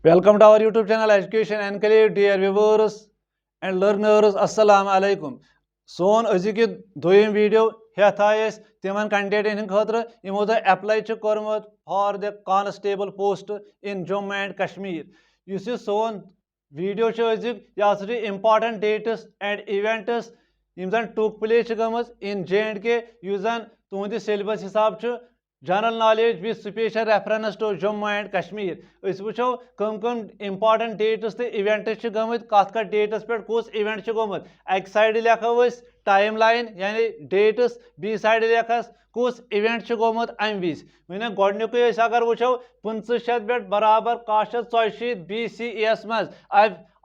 Welcome to our YouTube channel Education Enclave, dear viewers and learners. Assalamu alaikum. Son अजिक दोयम video हेथ तिमन कैंडिडेटन हिंद खतर यमो अप्लाई कोर्मुत for the constable post in Jammu and Kashmir. इस सोन वीडियो अजिक यह इंपॉर्टेंट डेट्स एंड इवेंट्स यम जन टुक प्लेस गमज इन JNK तुंद सिलेबस हिसाब general knowledge with special reference to Jammu and Kashmir. वो कम इंपॉर्टेंट डेट्स तो इवेंट्स गमत कत डेट्स पे कुछ इवेंट गोमुत अक साइड लिखो टाइम लाइन यानी डेट्स बी साइड लिखस कुछ इवेंट गोमुत अम विज वन गोडनुक अगर वो 1500 पे बराबर 1984 BCE मज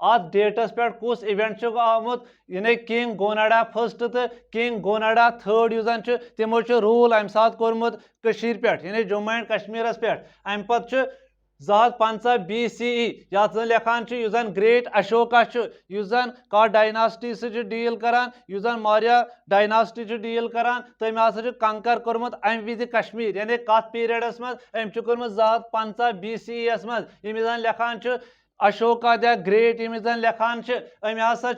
अब डेटस पे कुछ इवेंट आमुत यानी किंग गोनाडा फर्स्ट तो किंग गोनाडा थर्ड यूजन तमो रूल अम सात कोर्मुत पे यानी जम्मू एंड कश्मीर पे अम पे 250 BCE यथ लिखान युजन ग्रेट अशोका युजन का डायनास्टी से डील करान युजन मौर्य डायनास्टी डील करान तम हसा कंकर कोर्मुत अम विज कश्मीर यानी कत पीरियडस मज अम कोर्मुत 250 BCE मज यम लिखान अशोका द ग्रेट यम लिखान अम हसा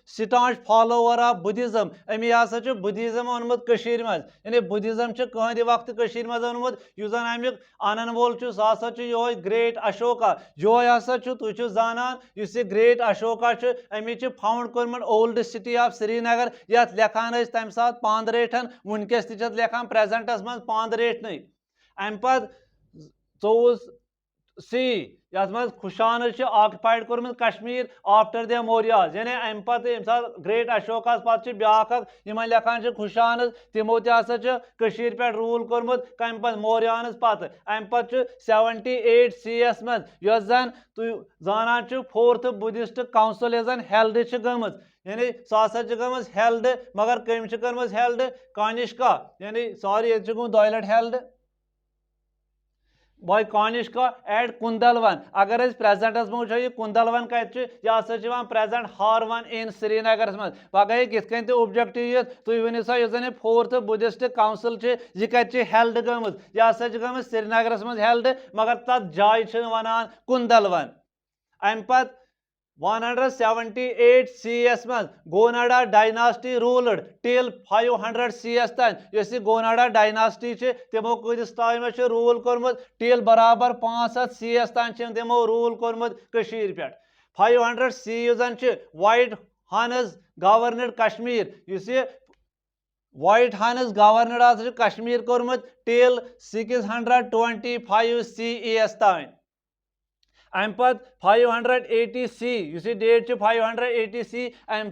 स्टांच फॉलोवर ऑफ बुद्धिज्म अमी हसा बुद्धिज्म ओनमुत मज यानी बुद्धिज्म कहद वक्त मज ओनमुत युजन अमुक अनन वोल सह हसा यो ग्रेट अशोका यो हसा तुम जानान इस ग्रेट अशोका अमी फाउंड कोर्मुत ओल्ड सिटी ऑफ श्रीनगर यथ लिखान तम सात पांदरेठन वनकस तथ लिखान प्रेजेंटस मज पांदरेठन अम पत 24C यथ मज खुशान ऑक्युपाइड कोर्मुत कश्मीर आफ्टर द मौर्याज यानी अम पे ग्रेट अशोका पे ब्या लिखान खुशान तमो तसा पे रूल कोर्मुत कम पे मौर्यान पत अम पे 78C मज यह जन तुम जानान 4th बुद्धिस्ट काउंसिल यह जन हेल्ड गम यानी सह हसा गम हेल्ड मगर कम कर्म हेल्ड कानिष्का यानी सॉरी ये गो 2 लट हेल्ड बाय कानिष्का एट कुंदलवन। अगर प्रेजेंटस में वो यह कुंदलवन कत यह प्रेजेंट हारवन इन श्रीनगर मज पगह कित ऑब्जेक्टिव तुम वनो सा यह 4th बुद्धिस्ट काउंसिल यह कत हेल्ड गम यह हसा गम श्रीनगर मज हेल्ड मगर तथ जाय वनान कुंदलवन। अम पत 178C मज गोनाडा डायनास्टी रूल्ड टिल 500CS तन यस गोनाडा डायनास्टी तमो कदस टाइम रूल कोर्मुत टिल बराबर 500CS तन तमो रूल कोर्मुत पे 500C युजन वाइट हनज गवर्नड कश्मीर इस वाइट हनज गवर्नड कश्मीर कोर्मुत टिल 625CE तन। अम पत 580C इस डेट 580C अम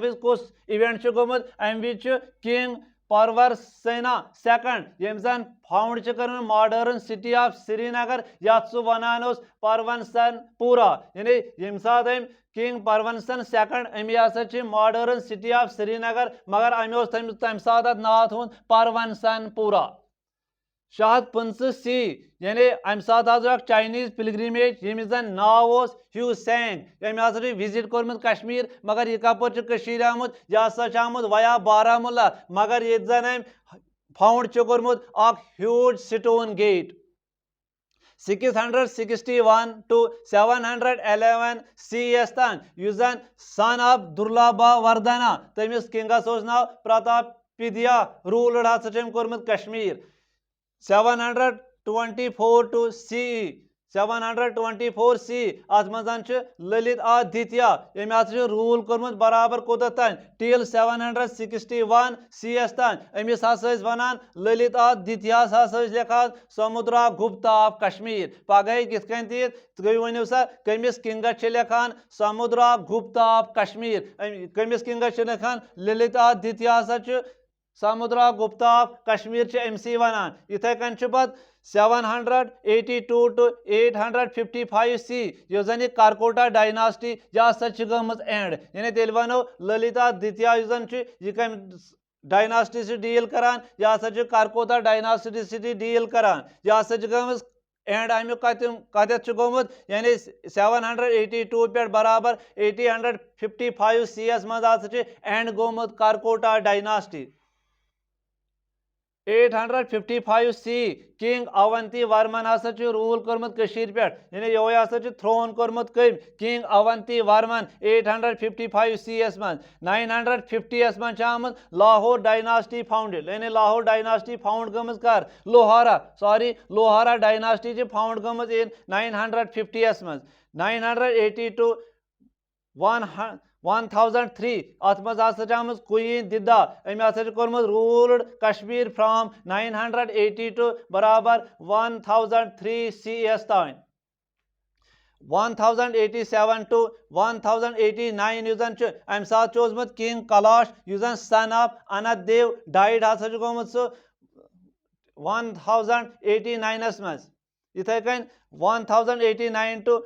विज कुछ इवेंट गोमुत अम विज किंग परवर सेना सेकंड यम जन फाउंड कर मॉडर्न सिटी ऑफ श्रीनगर यथ सह वनान परवनसनपुरा यानी यम सात किंग परवनसन सेकंड अमी हसा मॉडर्न सिटी ऑफ श्रीनगर मगर अमे तम सात नाव थोन परवनसनपुरा। 750C यानी अम सात चाइनीज पिलग्रिमेज यम जन नाव ह्यू सैंग यम हसा विजिट कोर्मुत कश्मीर मगर यह कपर आमुत यह हसा आमुत वया बारामूला मगर ये जन अम फाउंड कोर्मुत huge stone gate 661 to 711CS तन युस जन सन ऑफ दुर्लभा वर्धना तमिस किंगस नाव प्रतापिदिया रूल्ड हसा कोर्मुत कश्मीर 724 to CE 724C अत मज ललित आदित्य यम हसा रूल कोर्मुत बराबर कोत तन टिल 761CS तन अमिस हसा वनान ललित आदित्य हसा लिखान समुद्रा गुप्ता ऑफ कश्मीर पगह कित तुम वनो सा कमिस किंगस लिखान समुद्रा गुप्ता ऑफ कश्मीर कमिस किंगस लिखान ललित आदित्य हसा समुद्रा गुप्ता ऑफ कश्मीर एमसी वनान इथे कन पत 782 to 855C यह जन कारकोटा डायनास्टी यह हसा गम एंड यानी तेल वनो ललिता द्वितीय यह कम डायनास्टी से डील करान यह हसा कारकोटा डायनास्टी से डील करान यह हसा गम एंड अमुक कत गोमुत यानी 782 पे बराबर 855CS मज एंड गोमुत Karkota dynasty. 855 C king Avanti Varman हसा रूल कर्मुत कशीर पे यानी यो हसा थ्रोन कर्मुत कम king Avanti Varman 855 C S मन 950 एस मन आमत लाहौर डायनास्टी फाउंडेड यानी लाहौर डायनास्टी फाउंड गमज कर लोहारा डायनास्टी फाउंड गमज इन 950 एस मन 980 टू 1003 अत मज क्वीन दिदा अम रूल्ड कश्मीर फ्राम 980 टू बराबर 1003 सी एस तान 1087 टू 1089 युजन अम सात किंग कलाश युजन son of Ananta Dev died हसा गोमुत सह 1089 मज इथे कन 1089 टू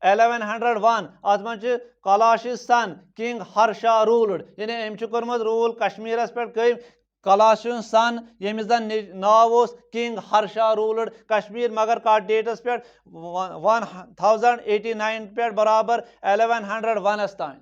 1101 अत मज कलाश सन किंग हर्षा रूल्ड यानी अम कर्मुत रूल कश्मीरस पे कम कलाश सन यमिस जन नाव किंग हर्षा रूल्ड कश्मीर मगर कत डेटस पे 1089 पे बराबर 1101 तान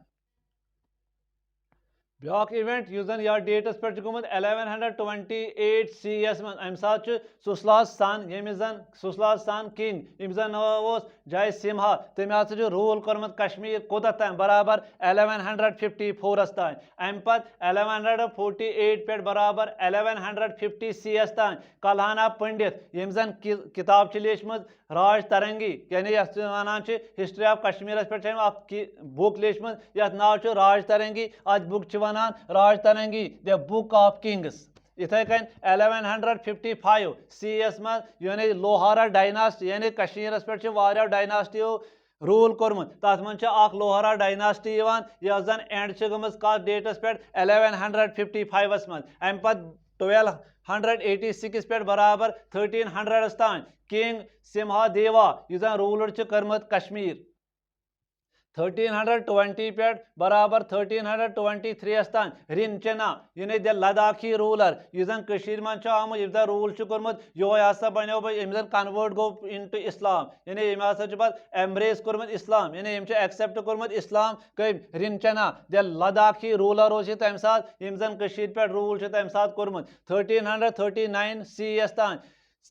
ब्याक इवेंट युजन या डेटस पे गुमुत 1128 सी एस मन अम सात सुसलास सन यमिस जन सुसलास सन किंग यमिस जन नाव जय सिम्हा तम हसा रूल कर्मुत कश्मीर कोत तान बराबर 1154 तान अम पत 1148 पे बराबर 1150 सी एस तान कलहाना पंडित यमिस जन किताब लेचमत राज तरंगी यानी वन हिस्ट्री ऑफ कश्मीर पे बुक लेचम यथ नाव राज तरंगी अत book one Rajatarangini the book of kings इथे कन 1155 सी एस मज यानी लोहारा डायनास्टी यानी कश्मीर पे डायनास्टियो रूल कोर्मुत तथ मन लोहारा डायनास्टी यह जन एंड गमज कत डेटस पे 1155 मज अम पत 1286 पे बराबर 1300 तान किंग सिम्हा देवा युजन रूलर कर्मुत कश्मीर 1320 पे बराबर 1323 तान रिनचना यानी द लद्दाखी रूलर युजन मन आमुत यम रूल कोर्मुत योय हसा बनो यम कन्वर्ट गो इनटू इस्लाम यानी यम हसा एम्ब्रेस कोर्मुत इस्लाम यानी यम एक्सेप्ट कोर्मुत इस्लाम कम रिनचना द लद्दाखी रूलर तम सात यम जन पे रूल तम सात कोर्मुत 1339 सी एस तान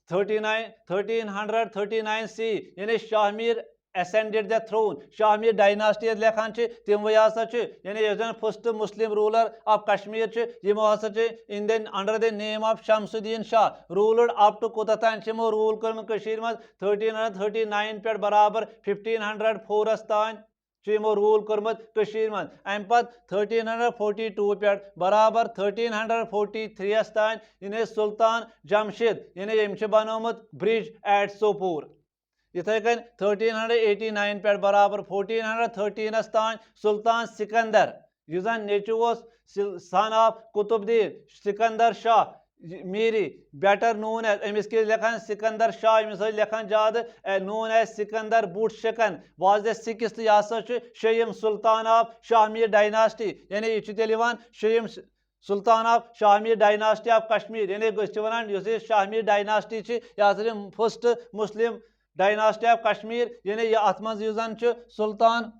1339 सी यानी Shahmir ascended the throne Shahmir dynasty लेखान तम वह हसा यानी यह first Muslim ruler of Kashmir यमो हसा in the under the name of Shamsuddin Shah ruled up to कोत तान रूल कर्मुत 1339 पे बराबर 1504 तान यमो रूल कर्मुत मन अम पत 1342 पे बराबर 1343 तान यानी सुल्तान जमशेद यानी यम बनोमुत ब्रिज एट सोपोर इथे कन 1389 पे बराबर 1413 तान सुल्तान सिकंदर युजन नेचु son of Qutbuddin Sikandar Shah Miri better known as अमिस के लेखान सिकंदर शाह अमिस लेखान ज्यादा known as Sikandar Butshikan was the sixth यह शेयम सुल्तान ऑफ शाहमीर डायनास्टी यानी यह शेयम sultan of Shahmir dynasty of Kashmir यानी वन शाहमीर डायनास्टी यह first Muslim dynasty of Kashmir यानी यह अत मज सुल्तान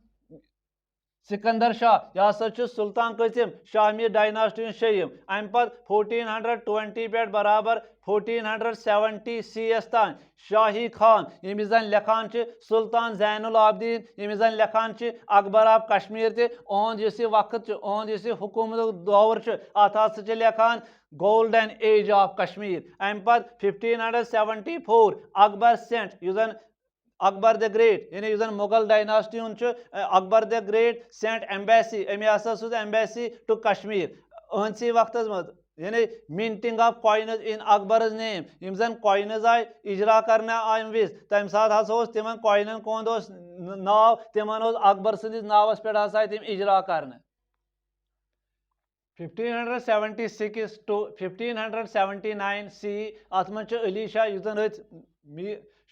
सिकंदर शाह यह हसा सुल्तान कसिम शाहमीर डायनास्टी शेयम अम पत 1420 पे बराबर 1470 सी एस तान शाही खान यमिस जन लेखान सुल्तान जैनुल आबदीन यमिस जन लेखान अकबर ऑफ कश्मीर तहद वक्त अहद हुकूमत दौर अत हसा लेखान गोल्डन एज ऑफ कश्मीर अम पत 1574 अकबर सेंट युजन अकबर द ग्रेट यानी युजन Mughal dynasty Akbar the great sent embassy अमे हसा एम्बेसी टू कश्मीर अहनसी वक्त मज यानी minting of coins in Akbar name यम जन कॉइनज आय इजरा करने अम विज तम सात हसा तिमन कॉइनन कोंद नाव तिमन अकबर सदिस नावस पे हसा तम इजरा करने 1576 टू 1579 सी अत मज अली शाह युजन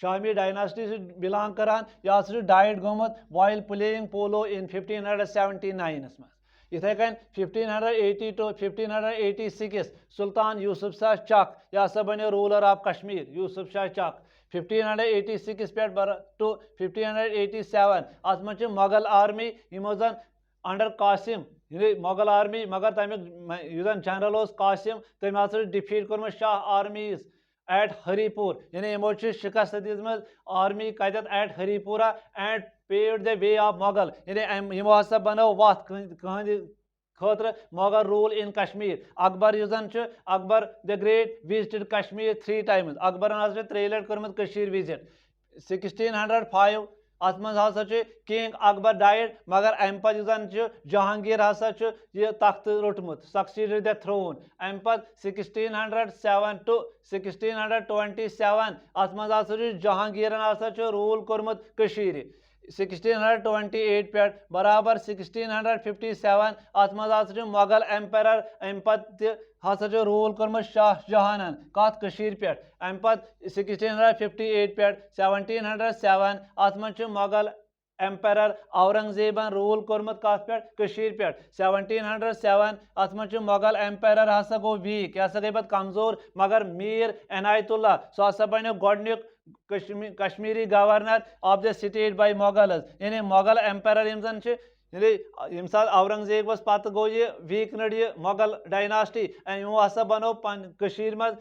शाहमीर डायनास्टी से बिलोंग करान यह डाइड गोमुत वाइल प्लेइंग पोलो इन 1579 मज इथे कन 1580 टू 1586 सुल्तान यूसुफ शाह चक यह हसा बनो रूलर ऑफ कश्मीर यूसुफ शाह चक 1586 पे टू 1587 अत मज मुगल आर्मी यमो जन अंडर कासिम Mughal army, मगर तमिक जनरल कासिम तम हसा डिफीट कोर्मत शाह आर्मीज एट हरिपुर यानी यमो शिकस्त दिजम आर्मी कत at Haripura and paved the way of Mughal यानी यमो हसा बनो वत खतर Mughal rule in Kashmir Akbar Akbar the great visited Kashmir 3 times Akbar 3 लट कर्मत विजिट 1605 अत मज हसा किंग अकबर डाइड मगर अम पे जहांगीर हसा यह तख्त रोटमुत सक्सीडेड द थ्रोन अम पे 1607 to 1627 अत मज हसा जहांगीर हसा रूल कोर्मुत 1628 पे बराबर 1657 अत मज हसा मुगल एम्पर अम पे हसा रूल कोर्मुत शाह जहान कत पे अम पे 1658 पे 1707 अत मज मुगल एम्पर औरंगजेबन रूल कोर्मुत कत पे 1707 अत मज मुगल एम्पर हसा गो वीक यह गई पे कमजोर मगर मीर इनायतुल्ला सह हसा बनो गोडनिक Kashmiri governor of the state by Mughals यानी मुगल एम्पर यम सात औरंगजेबस पत गो यह वीकनड यह मुगल डायनास्टी यमो हसा बनो मज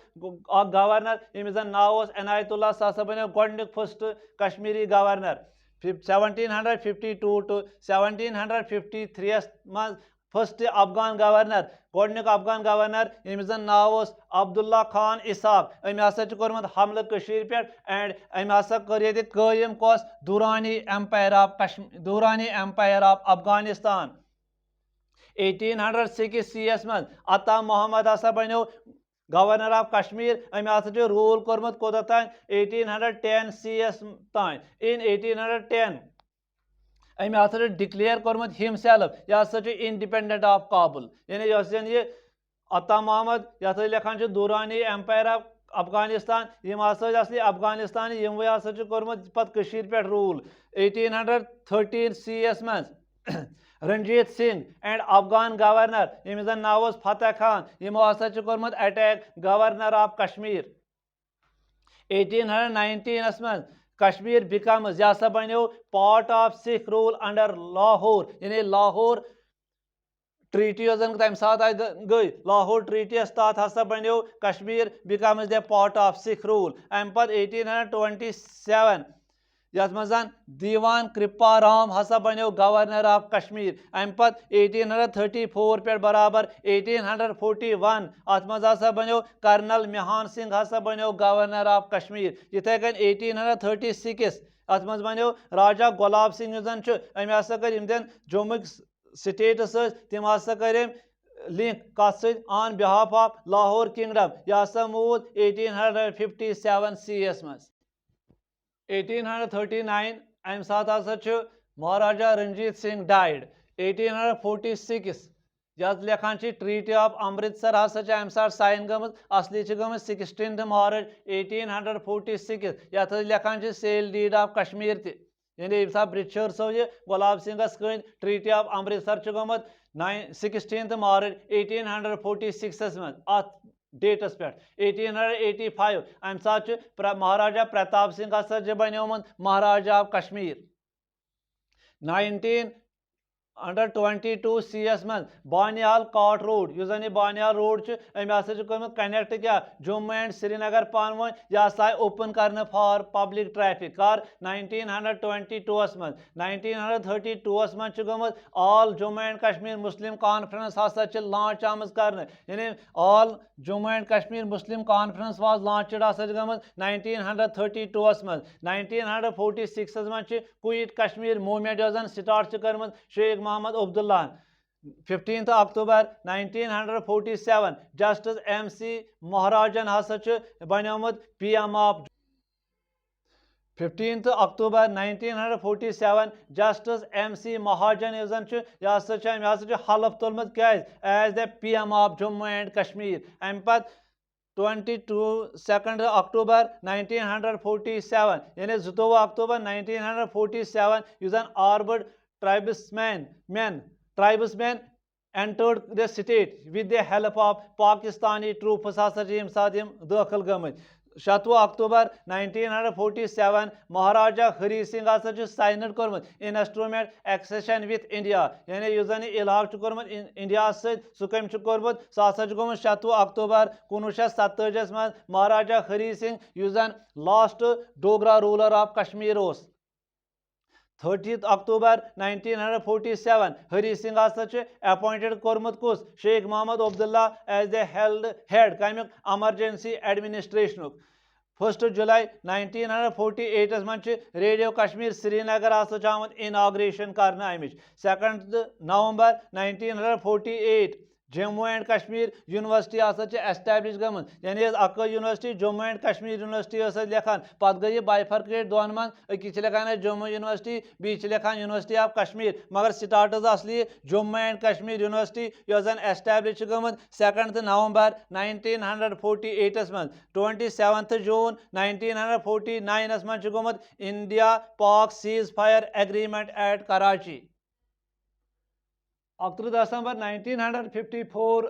गवर्नर यमिस नाव इनायतुल्ला सह हसा बनो गोडनिक फर्स्ट कश्मीरी गवर्नर 1752 to 1753 मज फर्स्ट अफगान गवर्नर गोडनिक अफगान गवर्नर यमिस नाव अब्दुल्ला खान इसाक अम हसा कोर्मुत हमल पे एंड अम हसा कर कायम कस Durrani empire of Afghanistan 1806 CS मज अता मोहम्मद हसा बनो गवर्नर ऑफ कश्मीर अम हसा रूल कोर्मुत कोत तान 1810 CS तान इन 1810 अम हसा डिक्लेयर कोर्मुत हिमसेल्फ यह हसा इंडिपेंडेंट ऑफ काबुल यानी यह अता मोहम्मद यह लिखान दुरानी एम्पायर ऑफ अफगानिस्तान यम हसा असली अफगानिस्तान यमो हसा कोर्मुत पत पे रूल 1813 CS मज रणजीत सिंह एंड अफगान गवर्नर यमिस नाव फतेह खान यमो हसा कोर्मुत अटैक गवर्नर ऑफ कश्मीर 1819 मज कश्मीर बिकम्स यह बनो part of Sikh rule under Lahore यानी लाहौर ट्रीटी तम सात गई लाहौर ट्रीटी तहत हसा बनो Kashmir becomes the part of Sikh rule अम पे 1827 यथ मज दीवान कृपा राम हसा बनो गवर्नर ऑफ कश्मीर अम पे 1834 पे बराबर 1841 अत मज हसा बनो कर्नल मिहान सिंह हसा बनो गवर्नर ऑफ कश्मीर इथे कन 1836 अत मज बनो राजा गुलाब सिंह अम हसा कर जम्मू स्टेट तम हसा कर लिंक कत on behalf of Lahore kingdom यह हसा मूद 1857 CS मज 1839 अम सात हसा महाराजा रणजीत सिंह डाइड 1846 यह लिखान ट्रीटी ऑफ अमृतसर हसा अम सात साइन गमत असली गमत 16 मार्च 1846 यथ लिखान सेल डीड ऑफ कश्मीर त यानी ब्रिटिशर्सो गुलाब सिंगस कन ट्रीटी ऑफ अमृतसर गमत 16 मार्च 1846 मज अत डेटस पे 1885 अम सात महाराजा प्रताप सिंह हसा बनोमुत महाराजा ऑफ कश्मीर 1922 CS मज बानियाल काट रोड इस जन बानियाल रोड अम हसा कनेक्ट क्या जम्मू एंड श्रीनगर पान वन यह हसा ओपन कर फॉर पब्लिक ट्रैफिक कर 1922 मज 1932 मज गमत all Jammu and Kashmir Muslim conference हसा लॉन्च आमज कर यानी all Jammu and Kashmir Muslim conference was launched हसा गमत 1932 मज 1946 मज क्विट कश्मीर मूवमेंट स्टार्ट करमत Sheikh Mohammad Abdullah 15 October 1947 justice MC Mahajan हसा बनोमुत PM of 15 October 1947 justice MC Mahajan यह हसा हल्फ तुलमुत क्या as the PM of Jammu and Kashmir अम पे 22 अक्टूबर 1947 यानी 22 अक्टूबर 1947 इस armed tribesmen entered the state with the help of Pakistani troops हसा दाखिल गमत शतवु अक्टूबर 1947 महाराजा हरी सिंह हसा साइन कोर्मुत इंस्ट्रूमेंट एक्सेशन विथ इंडिया यानी यु जन इलाक कोर्मुत इंडिया सह कम कोर्मुत सह हसा गोमुत 7 अक्टूबर 1947 मज महाराजा हरी सिंह यु जन last Dogra ruler of Kashmir 30 October 1947 Hari Singh हसा अपॉइंटेड कोर्मुत कुस Sheikh Mohammad Abdullah as the head कमिक इमरजेंसी एडमिनिस्ट्रेशन 1 जुलाई 1948 मज रेडियो कश्मीर श्रीनगर हसा आमुत इनाग्रेशन कर अमिच 2 November 1948 Jammu and Kashmir university हसा एस्टैब्लिश गम यानी अक university Jammu and Kashmir university लेखान पत गई बाइफर्केट दोन मन अकिस लेखान जम्मू यूनिवर्सिटी बीच लेखान यूनिवर्सिटी ऑफ कश्मीर मगर स्टार्ट असली जम्मू एंड कश्मीर यूनिवर्सिटी यह जन एस्टैब्लिश गम 2 नवंबर 1948 मज 27 जून 1949 मज गोमुत India Pak ceasefire agreement at Karachi 31 दिसंबर 1954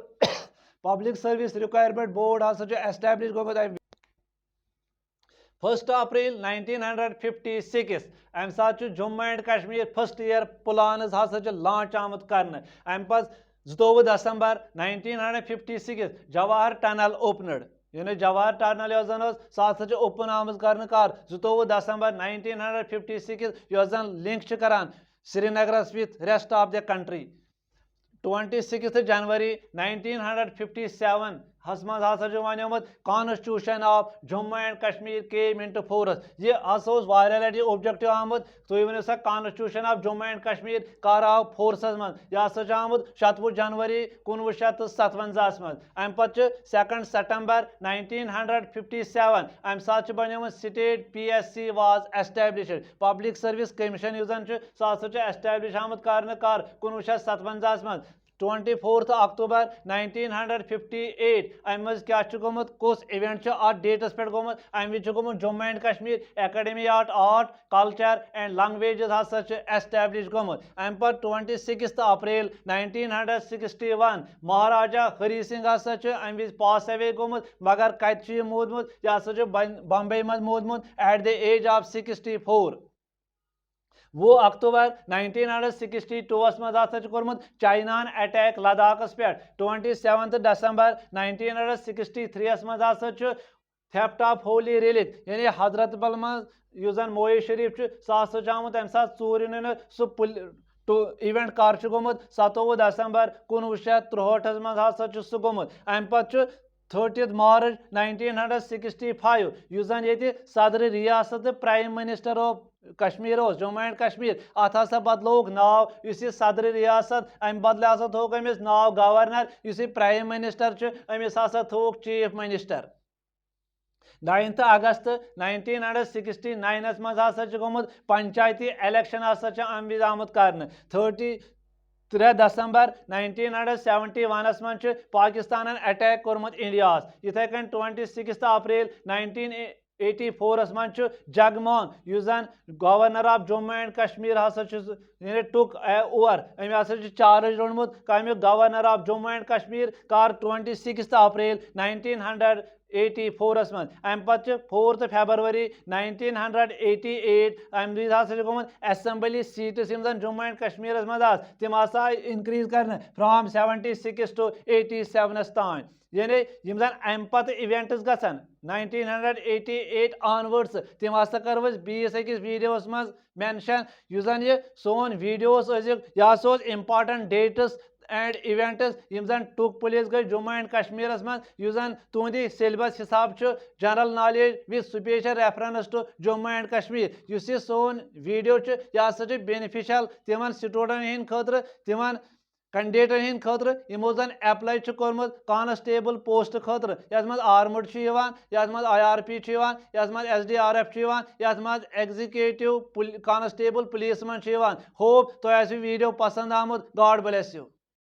पब्लिक सर्विस रिक्वायरमेंट बोर्ड हसा एस्टैब्लिश गोमुत 1 अप्रैल 1956 अम सात Jammu and Kashmir first year plan हसा लॉन्च आमुत कर अम पत 22 दिसंबर 1956 जवाहर टनल ओपनड यानी जवाहर टनल सह ओपन आम कर 22 दिसंबर 1956 यह जन लिंक करान Srinagar with rest of the country 26 January 1957 हस मज हसा वनोमुत constitution of Jammu and Kashmir came into force यह हसा लटि ऑब्जेक्टिव आमुत तुम वो सा constitution of Jammu and Kashmir कर आव फोर्सस मज यह हसा आमुत 27 जनवरी 1957 मज अम पे 2 सितंबर 1957 अम सात बनियोमुत state PSC was established public service commission यु जन सह एस्टैब्लिश आमुत कर 1957 मज 24 अक्टूबर 1958 अम मज क्या गोमुत कुस इवेंट अत डेटस पे गोमुत अम विज गोमुत Jammu and Kashmir academy of art culture and languages हसा एस्टैब्लिश गोमुत अम पर 26 अप्रैल 1961 महाराजा हरी सिंह हसा अम विज पास अवे गोमुत मगर कत मोदमुत यह हसा बम्बई मज मोदमुत एट द एज ऑफ 64 वो अक्टूबर 1962 मज हसा कोर्मुत चाइनान अटैक लद्दाखस पे 27 दिसंबर 1963 मज हसा थेफ्ट ऑफ होली रिलिक यानी हजरत बल मज यु जन मोए शरीफ सह हसा आमुत अम सात चूर सह इवेंट कर गोमुत 27 दिसंबर 1963 मज हसा सह गोमुत अम पे 30 मार्च 1965 यु जन ये सदर रियासत prime minister of Kashmir Jammu and Kashmir अत हसा बदलोग नाव इस सदर रियासत अम बदल हसा थोक अमिस नाव गवर्नर इस प्राइम मिनिस्टर अमिस हसा थोक चीफ मिनिस्टर 9 अगस्त 1969 मज हसा गोमुत पंचायती इलेक्शन हसा अम विज आमुत कर 3 दिसंबर 1971 मज पाकिस्तान अटैक कोर्मुत इंडिया इथे कन 26 अप्रैल 1984 मज जगमोहन यु जन governor of Jammu and Kashmir हसा टुक ओवर अम हसा चार्ज रोनमुत कमिक governor of Jammu and Kashmir कर 26 अप्रैल 1984 मज अम पे 4 फरवरी 1988 अम विज हसा गोमुत assembly seats Jammu and Kashmir मज तम हसा इनक्रीज कर फ्राम 76 to 87 तान यानी यम जन अम पे इवेंट्स गसन 1988 ऑनवर्ड्स तम हसा कर बीस अकिस वीडियोस मज मेंशन यु जन ये सोन वीडियोस यह हसा इंपॉर्टेंट डेट्स एंड इवेंट्स यम जन टुक प्लेस गई जम्मू एंड कश्मीर मज यु जन तुंद सिलेबस हिसाब general knowledge with special reference to Jammu and Kashmir इस सोन वीडियो यह हसा बेनिफिशियल तिमन स्टूडेंट हंद खतर तिमन कैंडिडेटन हंद खतर यमो जन एप्लाई कोर्मुत कांस्टेबल पोस्ट खतर यथ मज आर्मड यथ मज IRP यथ मज SDRF यथ मज एग्जीक्यूटिव कांस्टेबल पुलिस मज होप तुह वीडियो पसंद आमुत गॉड ब्लेस यू।